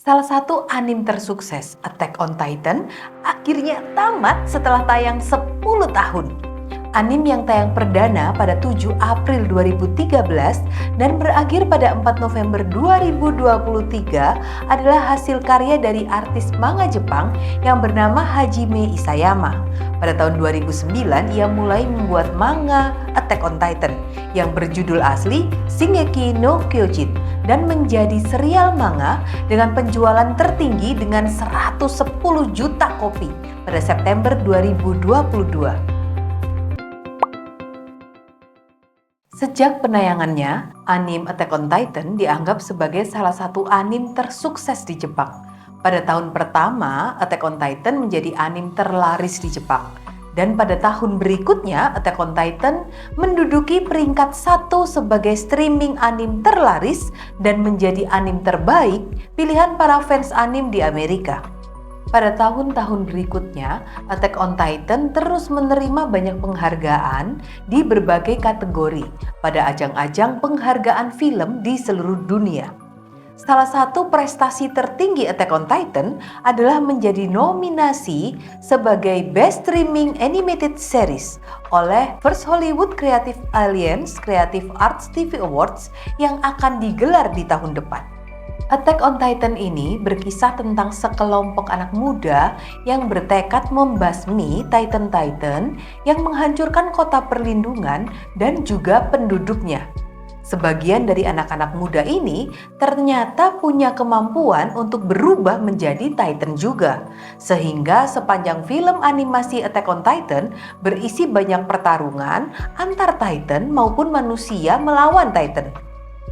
Salah satu anime tersukses, Attack on Titan, akhirnya tamat setelah tayang 10 tahun. Anime yang tayang perdana pada 7 April 2013 dan berakhir pada 4 November 2023 adalah hasil karya dari artis manga Jepang yang bernama Hajime Isayama. Pada tahun 2009, ia mulai membuat manga Attack on Titan yang berjudul asli Shingeki no Kyojin dan menjadi serial manga dengan penjualan tertinggi dengan 110 juta kopi pada September 2022. Sejak penayangannya, anime Attack on Titan dianggap sebagai salah satu anime tersukses di Jepang. Pada tahun pertama, Attack on Titan menjadi anime terlaris di Jepang. Dan pada tahun berikutnya, Attack on Titan menduduki peringkat 1 sebagai streaming anime terlaris dan menjadi anime terbaik pilihan para fans anime di Amerika. Pada tahun-tahun berikutnya, Attack on Titan terus menerima banyak penghargaan di berbagai kategori pada ajang-ajang penghargaan film di seluruh dunia. Salah satu prestasi tertinggi Attack on Titan adalah menjadi nominasi sebagai Best Streaming Animated Series oleh First Hollywood Creative Alliance Creative Arts TV Awards yang akan digelar di tahun depan. Attack on Titan ini berkisah tentang sekelompok anak muda yang bertekad membasmi Titan-Titan yang menghancurkan kota perlindungan dan juga penduduknya. Sebagian dari anak-anak muda ini ternyata punya kemampuan untuk berubah menjadi Titan juga. Sehingga sepanjang film animasi Attack on Titan berisi banyak pertarungan antar Titan maupun manusia melawan Titan.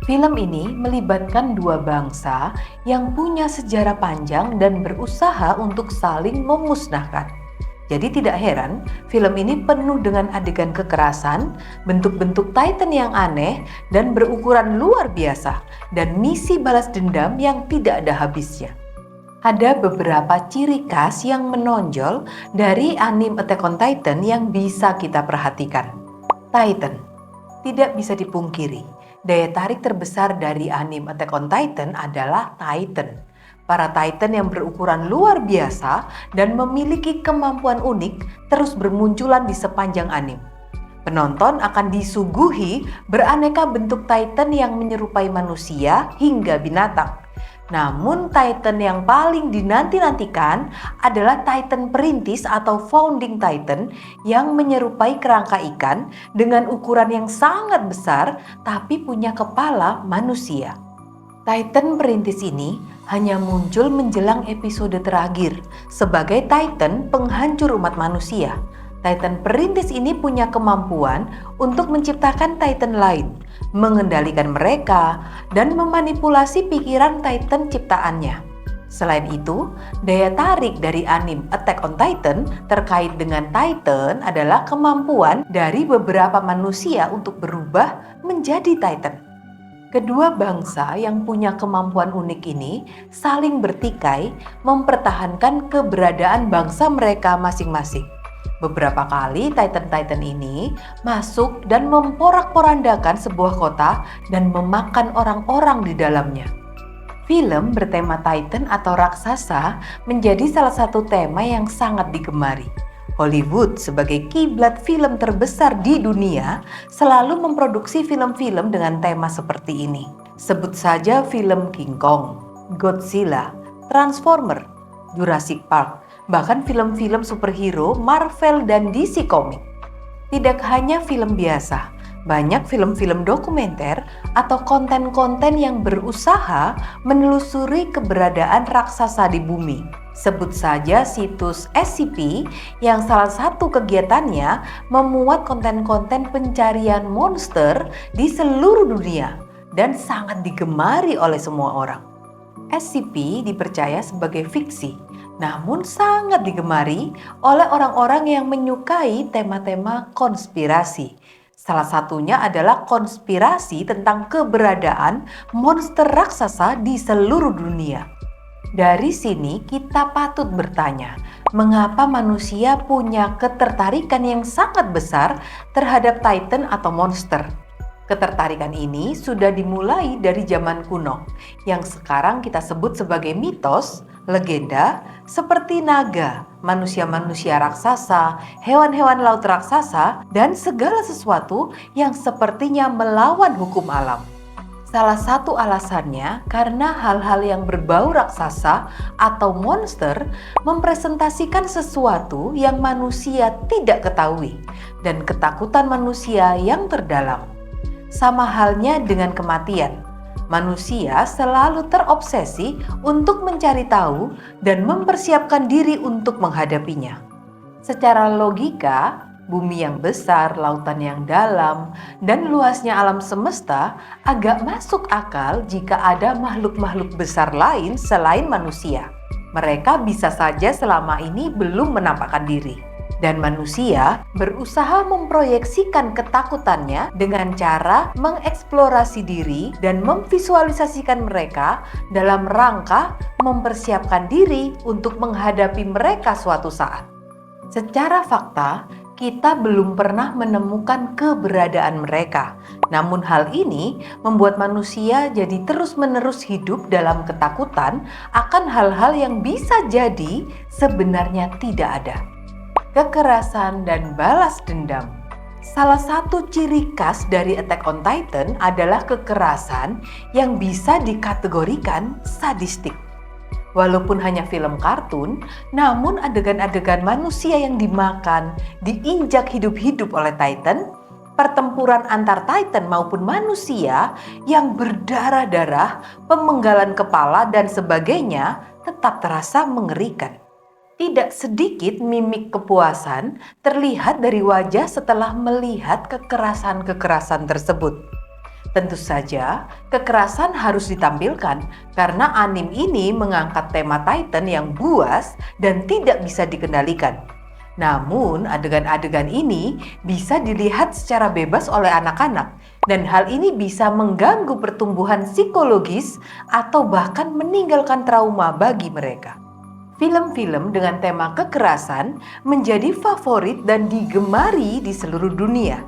Film ini melibatkan dua bangsa yang punya sejarah panjang dan berusaha untuk saling memusnahkan. Jadi tidak heran, film ini penuh dengan adegan kekerasan, bentuk-bentuk Titan yang aneh dan berukuran luar biasa, dan misi balas dendam yang tidak ada habisnya. Ada beberapa ciri khas yang menonjol dari anime Attack on Titan yang bisa kita perhatikan. Titan, tidak bisa dipungkiri. Daya tarik terbesar dari anime Attack on Titan adalah Titan. Para Titan yang berukuran luar biasa dan memiliki kemampuan unik terus bermunculan di sepanjang anime. Penonton akan disuguhi beraneka bentuk Titan yang menyerupai manusia hingga binatang. Namun Titan yang paling dinanti-nantikan adalah Titan perintis atau Founding Titan yang menyerupai kerangka ikan dengan ukuran yang sangat besar tapi punya kepala manusia. Titan perintis ini hanya muncul menjelang episode terakhir sebagai Titan penghancur umat manusia. Titan perintis ini punya kemampuan untuk menciptakan Titan lain, mengendalikan mereka, dan memanipulasi pikiran Titan ciptaannya. Selain itu, daya tarik dari anime Attack on Titan terkait dengan Titan adalah kemampuan dari beberapa manusia untuk berubah menjadi Titan. Kedua bangsa yang punya kemampuan unik ini saling bertikai mempertahankan keberadaan bangsa mereka masing-masing. Beberapa kali Titan-Titan ini masuk dan memporak-porandakan sebuah kota dan memakan orang-orang di dalamnya. Film bertema Titan atau raksasa menjadi salah satu tema yang sangat digemari. Hollywood sebagai kiblat film terbesar di dunia selalu memproduksi film-film dengan tema seperti ini. Sebut saja film King Kong, Godzilla, Transformer, Jurassic Park, bahkan film-film superhero Marvel dan DC Comics. Tidak hanya film biasa, banyak film-film dokumenter atau konten-konten yang berusaha menelusuri keberadaan raksasa di bumi. Sebut saja situs SCP yang salah satu kegiatannya memuat konten-konten pencarian monster di seluruh dunia dan sangat digemari oleh semua orang. SCP dipercaya sebagai fiksi, namun sangat digemari oleh orang-orang yang menyukai tema-tema konspirasi. Salah satunya adalah konspirasi tentang keberadaan monster raksasa di seluruh dunia. Dari sini kita patut bertanya, mengapa manusia punya ketertarikan yang sangat besar terhadap Titan atau monster? Ketertarikan ini sudah dimulai dari zaman kuno, yang sekarang kita sebut sebagai mitos, legenda, seperti naga, manusia-manusia raksasa, hewan-hewan laut raksasa, dan segala sesuatu yang sepertinya melawan hukum alam. Salah satu alasannya karena hal-hal yang berbau raksasa atau monster mempresentasikan sesuatu yang manusia tidak ketahui dan ketakutan manusia yang terdalam. Sama halnya dengan kematian, manusia selalu terobsesi untuk mencari tahu dan mempersiapkan diri untuk menghadapinya. Secara logika, bumi yang besar, lautan yang dalam, dan luasnya alam semesta agak masuk akal jika ada makhluk-makhluk besar lain selain manusia. Mereka bisa saja selama ini belum menampakkan diri. Dan manusia berusaha memproyeksikan ketakutannya dengan cara mengeksplorasi diri dan memvisualisasikan mereka dalam rangka mempersiapkan diri untuk menghadapi mereka suatu saat. Secara fakta, kita belum pernah menemukan keberadaan mereka. Namun hal ini membuat manusia jadi terus-menerus hidup dalam ketakutan akan hal-hal yang bisa jadi sebenarnya tidak ada. Kekerasan dan balas dendam. Salah satu ciri khas dari Attack on Titan adalah kekerasan yang bisa dikategorikan sadistik. Walaupun hanya film kartun, namun adegan-adegan manusia yang dimakan, diinjak hidup-hidup oleh Titan, pertempuran antar Titan maupun manusia yang berdarah-darah, pemenggalan kepala dan sebagainya tetap terasa mengerikan. Tidak sedikit mimik kepuasan terlihat dari wajah setelah melihat kekerasan-kekerasan tersebut. Tentu saja, kekerasan harus ditampilkan karena anime ini mengangkat tema Titan yang buas dan tidak bisa dikendalikan. Namun, adegan-adegan ini bisa dilihat secara bebas oleh anak-anak dan hal ini bisa mengganggu pertumbuhan psikologis atau bahkan meninggalkan trauma bagi mereka. Film-film dengan tema kekerasan menjadi favorit dan digemari di seluruh dunia.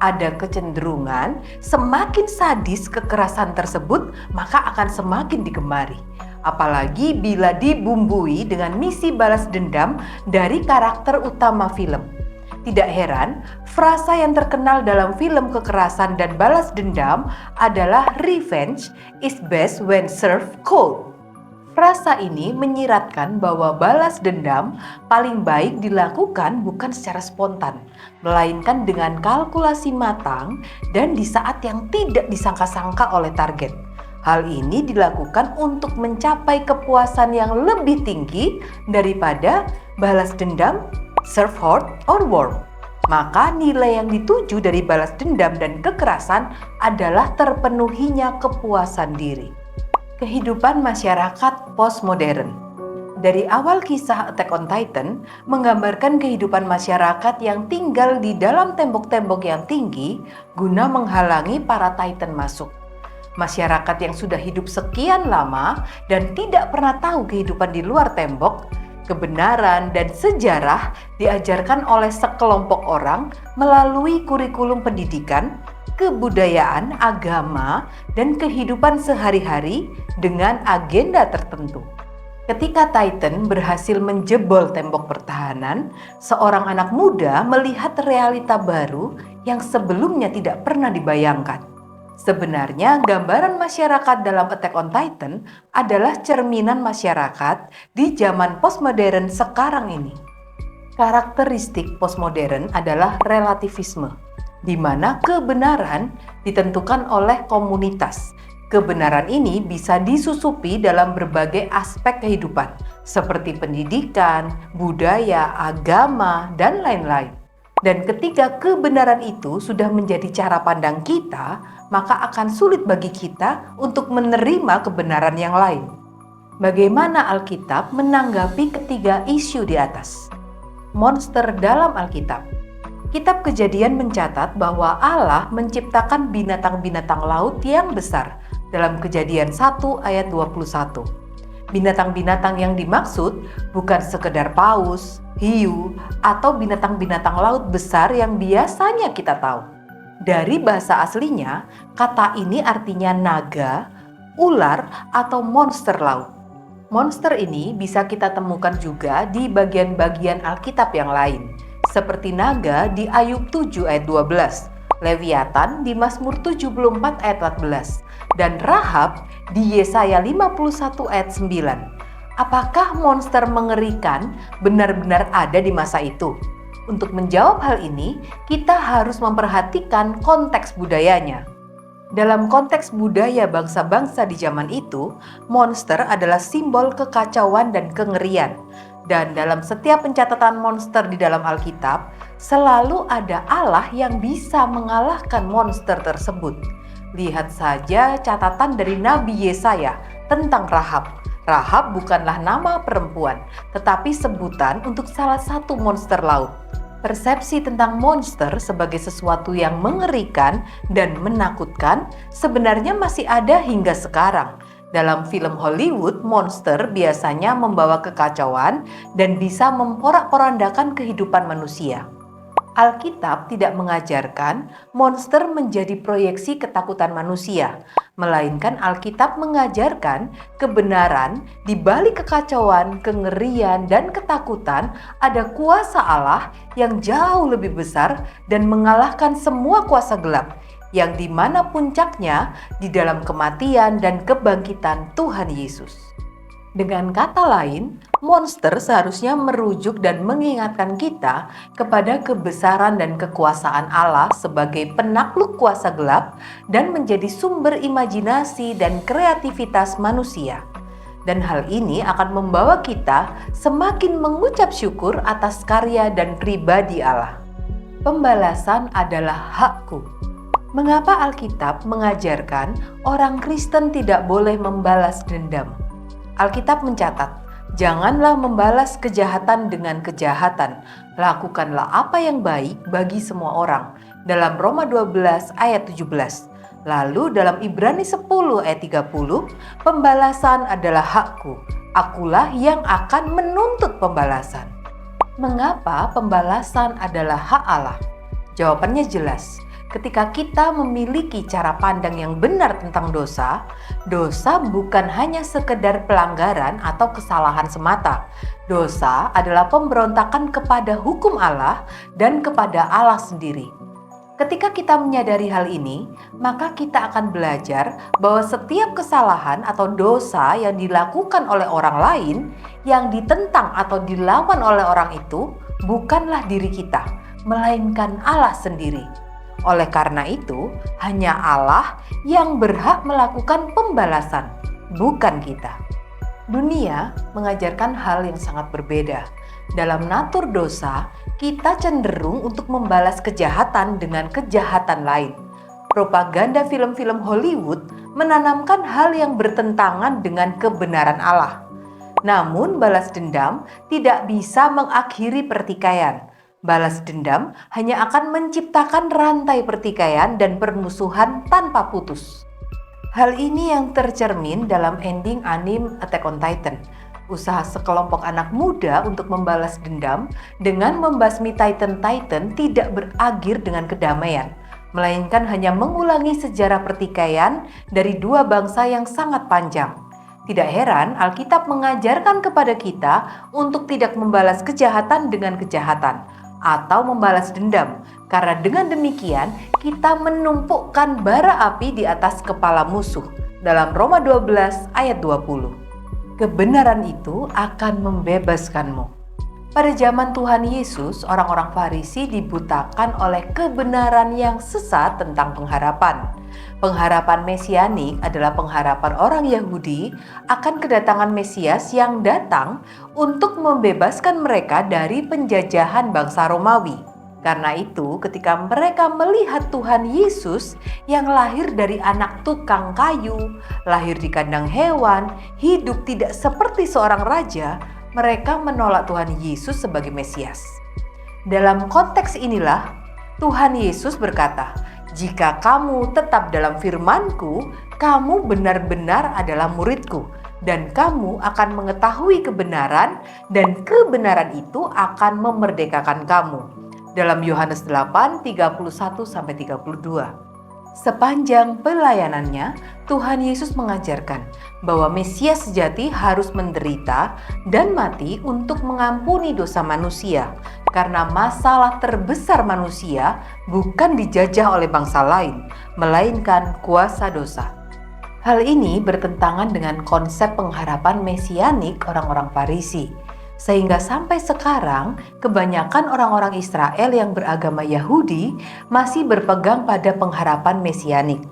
Ada kecenderungan semakin sadis kekerasan tersebut, maka akan semakin digemari. Apalagi bila dibumbui dengan misi balas dendam dari karakter utama film. Tidak heran, frasa yang terkenal dalam film kekerasan dan balas dendam adalah "Revenge is best when served cold". Frasa ini menyiratkan bahwa balas dendam paling baik dilakukan bukan secara spontan, melainkan dengan kalkulasi matang dan di saat yang tidak disangka-sangka oleh target. Hal ini dilakukan untuk mencapai kepuasan yang lebih tinggi daripada balas dendam, serve hot, or warm. Maka nilai yang dituju dari balas dendam dan kekerasan adalah terpenuhinya kepuasan diri. Kehidupan masyarakat postmodern. Dari awal kisah Attack on Titan menggambarkan kehidupan masyarakat yang tinggal di dalam tembok-tembok yang tinggi guna menghalangi para Titan masuk. Masyarakat yang sudah hidup sekian lama dan tidak pernah tahu kehidupan di luar tembok, kebenaran dan sejarah diajarkan oleh sekelompok orang melalui kurikulum pendidikan, kebudayaan, agama, dan kehidupan sehari-hari dengan agenda tertentu. Ketika Titan berhasil menjebol tembok pertahanan, seorang anak muda melihat realita baru yang sebelumnya tidak pernah dibayangkan. Sebenarnya, gambaran masyarakat dalam Attack on Titan adalah cerminan masyarakat di zaman postmodern sekarang ini. Karakteristik postmodern adalah relativisme, di mana kebenaran ditentukan oleh komunitas. Kebenaran ini bisa disusupi dalam berbagai aspek kehidupan, seperti pendidikan, budaya, agama, dan lain-lain. Dan ketika kebenaran itu sudah menjadi cara pandang kita, maka akan sulit bagi kita untuk menerima kebenaran yang lain. Bagaimana Alkitab menanggapi ketiga isu di atas? Monster dalam Alkitab. Kitab Kejadian mencatat bahwa Allah menciptakan binatang-binatang laut yang besar dalam Kejadian 1 ayat 21. Binatang-binatang yang dimaksud bukan sekedar paus, hiu, atau binatang-binatang laut besar yang biasanya kita tahu. Dari bahasa aslinya, kata ini artinya naga, ular, atau monster laut. Monster ini bisa kita temukan juga di bagian-bagian Alkitab yang lain, seperti naga di Ayub 7 ayat 12, Leviathan di Mazmur 74 ayat 14, dan Rahab di Yesaya 51 ayat 9. Apakah monster mengerikan benar-benar ada di masa itu? Untuk menjawab hal ini, kita harus memperhatikan konteks budayanya. Dalam konteks budaya bangsa-bangsa di zaman itu, monster adalah simbol kekacauan dan kengerian. Dan dalam setiap pencatatan monster di dalam Alkitab, selalu ada Allah yang bisa mengalahkan monster tersebut. Lihat saja catatan dari Nabi Yesaya tentang Rahab. Rahab bukanlah nama perempuan, tetapi sebutan untuk salah satu monster laut. Persepsi tentang monster sebagai sesuatu yang mengerikan dan menakutkan sebenarnya masih ada hingga sekarang. Dalam film Hollywood, monster biasanya membawa kekacauan dan bisa memporak-porandakan kehidupan manusia. Alkitab tidak mengajarkan monster menjadi proyeksi ketakutan manusia, melainkan Alkitab mengajarkan kebenaran di balik kekacauan, kengerian, dan ketakutan ada kuasa Allah yang jauh lebih besar dan mengalahkan semua kuasa gelap, yang dimana puncaknya di dalam kematian dan kebangkitan Tuhan Yesus. Dengan kata lain, monster seharusnya merujuk dan mengingatkan kita kepada kebesaran dan kekuasaan Allah sebagai penakluk kuasa gelap dan menjadi sumber imajinasi dan kreativitas manusia. Dan hal ini akan membawa kita semakin mengucap syukur atas karya dan pribadi Allah. Pembalasan adalah hakku. Mengapa Alkitab mengajarkan orang Kristen tidak boleh membalas dendam? Alkitab mencatat, janganlah membalas kejahatan dengan kejahatan, lakukanlah apa yang baik bagi semua orang. Dalam Roma 12 ayat 17. Lalu dalam Ibrani 10 ayat 30, pembalasan adalah hakku, akulah yang akan menuntut pembalasan. Mengapa pembalasan adalah hak Allah? Jawabannya jelas. Ketika kita memiliki cara pandang yang benar tentang dosa, dosa bukan hanya sekedar pelanggaran atau kesalahan semata. Dosa adalah pemberontakan kepada hukum Allah dan kepada Allah sendiri. Ketika kita menyadari hal ini, maka kita akan belajar bahwa setiap kesalahan atau dosa yang dilakukan oleh orang lain, yang ditentang atau dilawan oleh orang itu, bukanlah diri kita, melainkan Allah sendiri. Oleh karena itu, hanya Allah yang berhak melakukan pembalasan, bukan kita. Dunia mengajarkan hal yang sangat berbeda. Dalam natur dosa, kita cenderung untuk membalas kejahatan dengan kejahatan lain. Propaganda film-film Hollywood menanamkan hal yang bertentangan dengan kebenaran Allah. Namun, balas dendam tidak bisa mengakhiri pertikaian. Balas dendam hanya akan menciptakan rantai pertikaian dan permusuhan tanpa putus. Hal ini yang tercermin dalam ending anime Attack on Titan. Usaha sekelompok anak muda untuk membalas dendam dengan membasmi Titan-Titan tidak berakhir dengan kedamaian, melainkan hanya mengulangi sejarah pertikaian dari dua bangsa yang sangat panjang. Tidak heran Alkitab mengajarkan kepada kita untuk tidak membalas kejahatan dengan kejahatan, atau membalas dendam, karena dengan demikian kita menumpukkan bara api di atas kepala musuh. Dalam Roma 12 ayat 20. Kebenaran itu akan membebaskanmu. Pada zaman Tuhan Yesus, orang-orang Farisi dibutakan oleh kebenaran yang sesat tentang pengharapan. Pengharapan mesianik adalah pengharapan orang Yahudi akan kedatangan Mesias yang datang untuk membebaskan mereka dari penjajahan bangsa Romawi. Karena itu, ketika mereka melihat Tuhan Yesus yang lahir dari anak tukang kayu, lahir di kandang hewan, hidup tidak seperti seorang raja, mereka menolak Tuhan Yesus sebagai Mesias. Dalam konteks inilah, Tuhan Yesus berkata, "Jika kamu tetap dalam firman-Ku, kamu benar-benar adalah murid-Ku, dan kamu akan mengetahui kebenaran, dan kebenaran itu akan memerdekakan kamu." dalam Yohanes 8, 31-32. Sepanjang pelayanannya, Tuhan Yesus mengajarkan bahwa Mesias sejati harus menderita dan mati untuk mengampuni dosa manusia, karena masalah terbesar manusia bukan dijajah oleh bangsa lain, melainkan kuasa dosa. Hal ini bertentangan dengan konsep pengharapan mesianik orang-orang Farisi. Sehingga sampai sekarang, kebanyakan orang-orang Israel yang beragama Yahudi masih berpegang pada pengharapan mesianik.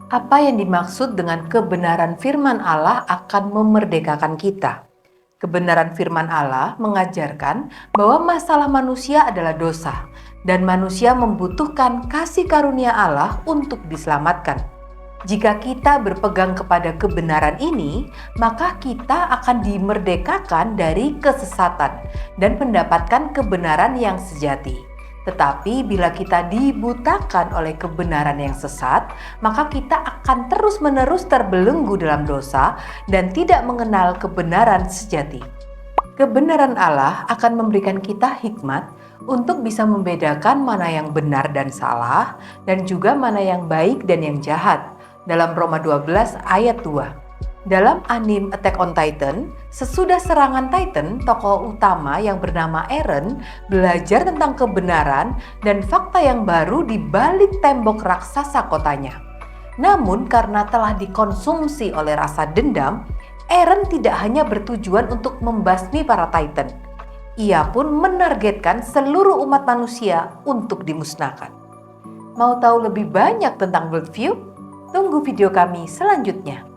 Apa yang dimaksud dengan kebenaran firman Allah akan memerdekakan kita? Kebenaran firman Allah mengajarkan bahwa masalah manusia adalah dosa, dan manusia membutuhkan kasih karunia Allah untuk diselamatkan. Jika kita berpegang kepada kebenaran ini, maka kita akan dimerdekakan dari kesesatan dan mendapatkan kebenaran yang sejati. Tetapi bila kita dibutakan oleh kebenaran yang sesat, maka kita akan terus-menerus terbelenggu dalam dosa dan tidak mengenal kebenaran sejati. Kebenaran Allah akan memberikan kita hikmat untuk bisa membedakan mana yang benar dan salah, dan juga mana yang baik dan yang jahat. Dalam Roma 12 ayat 2. Dalam anime Attack on Titan, sesudah serangan Titan, tokoh utama yang bernama Eren belajar tentang kebenaran dan fakta yang baru di balik tembok raksasa kotanya. Namun karena telah dikonsumsi oleh rasa dendam, Eren tidak hanya bertujuan untuk membasmi para Titan. Ia pun menargetkan seluruh umat manusia untuk dimusnahkan. Mau tahu lebih banyak tentang Worldview? Tunggu video kami selanjutnya.